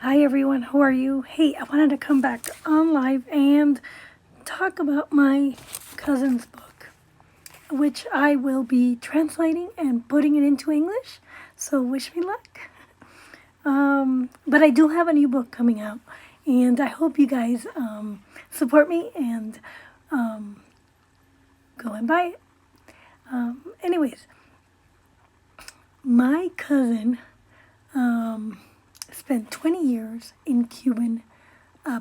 Hi everyone, how are you? Hey, I wanted to come back on live and talk about my cousin's book, which I will be translating and putting it into English, so wish me luck. But I do have a new book coming out, and I hope you guys support me and go and buy it. Anyways, my cousin spent 20 years in Cuban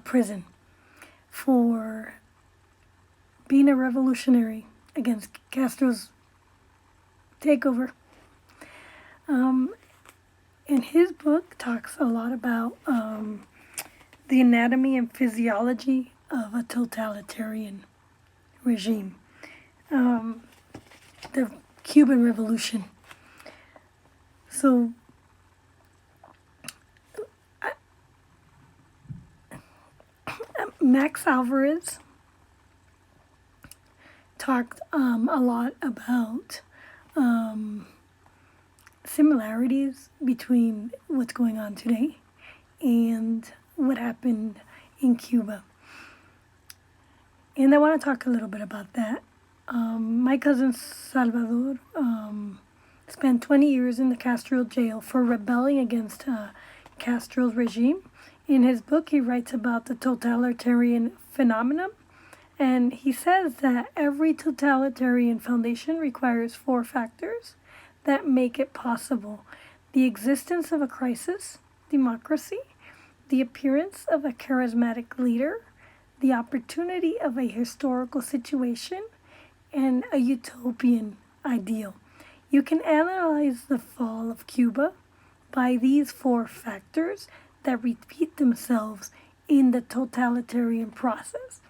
prison for being a revolutionary against Castros' takeover. And his book talks a lot about the anatomy and physiology of a totalitarian regime, the Cuban Revolution. So Max Alvarez talked a lot about similarities between what's going on today and what happened in Cuba. And I want to talk a little bit about that. My cousin Salvador spent 20 years in the Castro jail for rebelling against Castro's regime. In his book, he writes about the totalitarian phenomenon, and he says that every totalitarian foundation requires 4 factors that make it possible: the existence of a crisis, democracy, the appearance of a charismatic leader, the opportunity of a historical situation, and a utopian ideal. You can analyze the fall of Cuba by these 4 factors that repeat themselves in the totalitarian process.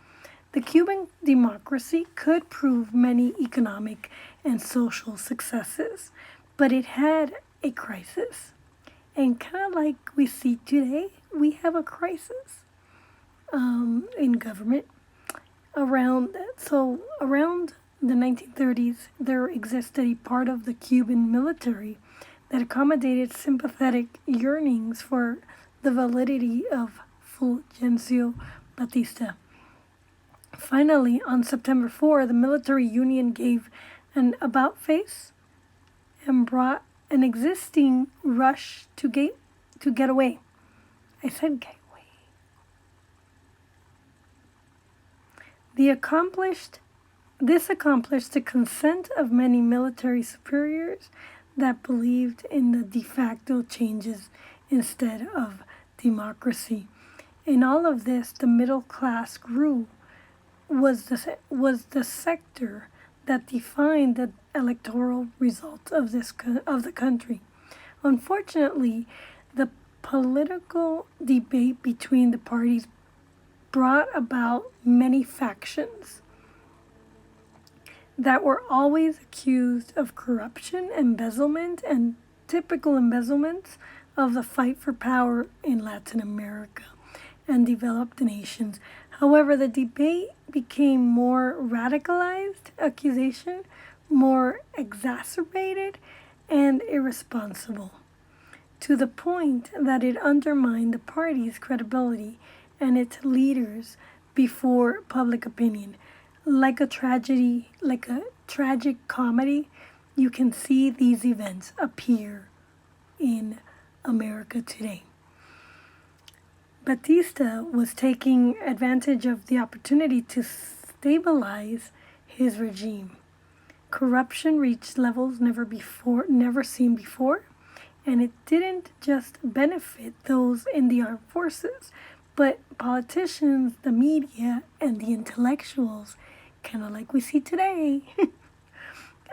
The Cuban democracy could prove many economic and social successes, but it had a crisis. And kind of like we see today, we have a crisis in government. Around the 1930s, there existed a part of the Cuban military that accommodated sympathetic yearnings for the validity of Fulgencio Batista. Finally, on September 4, the military union gave an about-face and brought an existing rush to get away. I said get away. This accomplished the consent of many military superiors that believed in the de facto changes instead of democracy. In all of this, the middle class grew, was the sector that defined the electoral results of the country. Unfortunately, the political debate between the parties brought about many factions that were always accused of corruption, embezzlement, and typical embezzlements of the fight for power in Latin America and developed nations. However, the debate became more radicalized, accusation more exacerbated and irresponsible, to the point that it undermined the party's credibility and its leaders before public opinion. Like a tragic comedy, you can see these events appear in America today. Batista was taking advantage of the opportunity to stabilize his regime. Corruption reached levels never seen before, and it didn't just benefit those in the armed forces, but politicians, the media, and the intellectuals, kind of like we see today.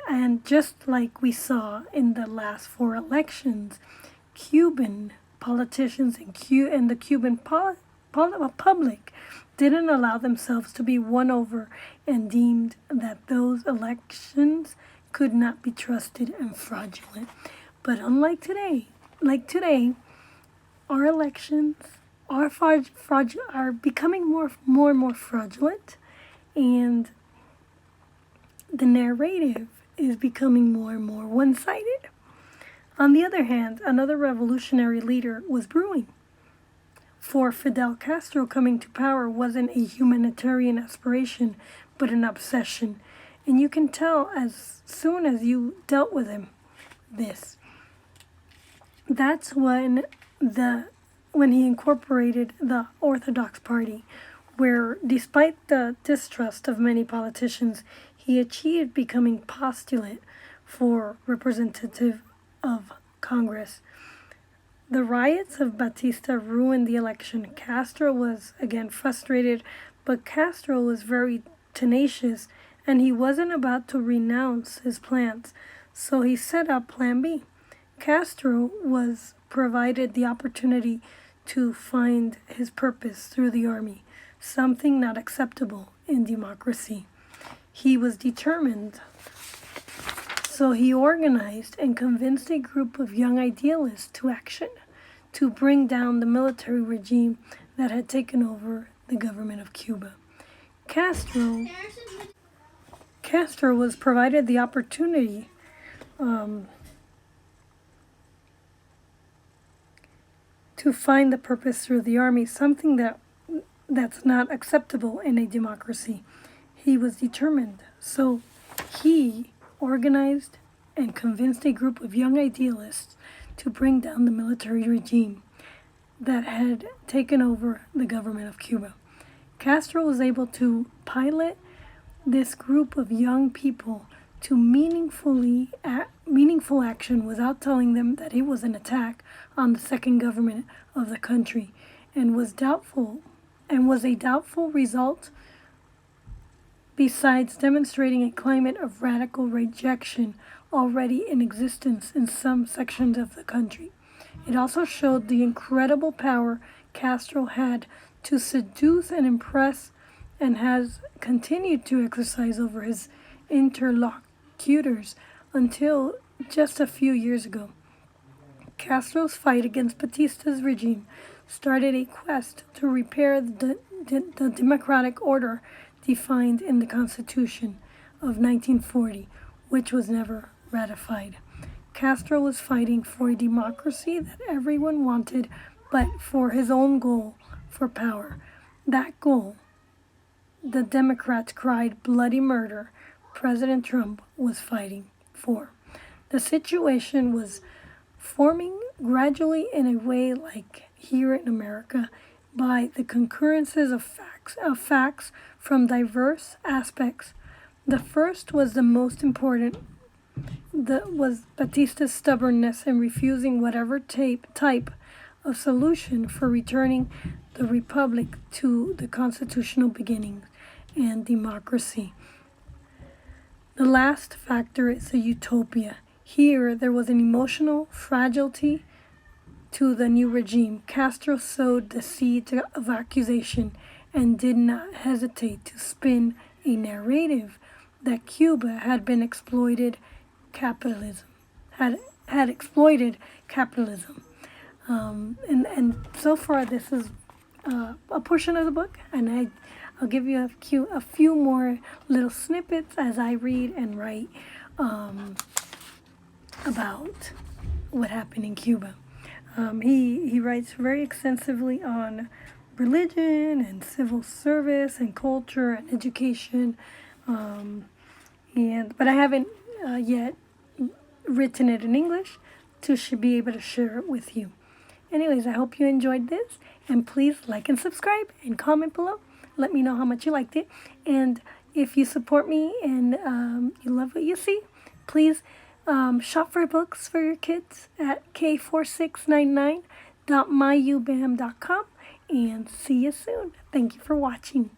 And just like we saw in the last 4 elections, Cuban politicians and the Cuban public didn't allow themselves to be won over and deemed that those elections could not be trusted and fraudulent. But unlike today, our elections are becoming more and more fraudulent, and the narrative is becoming more and more one-sided. On the other hand, another revolutionary leader was brewing. For Fidel Castro, coming to power wasn't a humanitarian aspiration, but an obsession. And you can tell as soon as you dealt with him this. That's when he incorporated the Orthodox Party, where despite the distrust of many politicians, he achieved becoming postulate for representative of Congress. The riots of Batista ruined the election. Castro was again frustrated, but Castro was very tenacious and he wasn't about to renounce his plans, so he set up Plan B. Castro was provided the opportunity to find his purpose through the army, something not acceptable in democracy. He was determined, so he organized and convinced a group of young idealists to action to bring down the military regime that had taken over the government of Cuba. Castro was provided the opportunity to find the purpose through the army, something that's not acceptable in a democracy. He was determined, so he organized and convinced a group of young idealists to bring down the military regime that had taken over the government of Cuba. Castro was able to pilot this group of young people to meaningful action without telling them that it was an attack on the second government of the country, and was a doubtful result, besides demonstrating a climate of radical rejection already in existence in some sections of the country. It also showed the incredible power Castro had to seduce and impress, and has continued to exercise over his interlocutors until just a few years ago. Castro's fight against Batista's regime started a quest to repair the democratic order defined in the Constitution of 1940, which was never ratified. Castro was fighting for a democracy that everyone wanted, but for his own goal for power. That goal, the Democrats cried bloody murder, President Trump was fighting for. The situation was forming gradually in a way like here in America by the concurrences of facts from diverse aspects. The first was the most important, was Batista's stubbornness in refusing whatever type of solution for returning the republic to the constitutional beginnings and democracy. The last factor is a utopia. Here, there was an emotional fragility to the new regime. Castro sowed the seeds of accusation and did not hesitate to spin a narrative that Cuba had been exploited capitalism, had exploited capitalism. And so far, this is a portion of the book, and I'll give you a few more little snippets as I read and write about what happened in Cuba. He writes very extensively on religion and civil service and culture and education, but I haven't yet written it in English to be able to share it with you. Anyways, I hope you enjoyed this, and please like and subscribe and comment below. Let me know how much you liked it, and if you support me and you love what you see, please shop for books for your kids at k4699.myubam.com, and see you soon. Thank you for watching.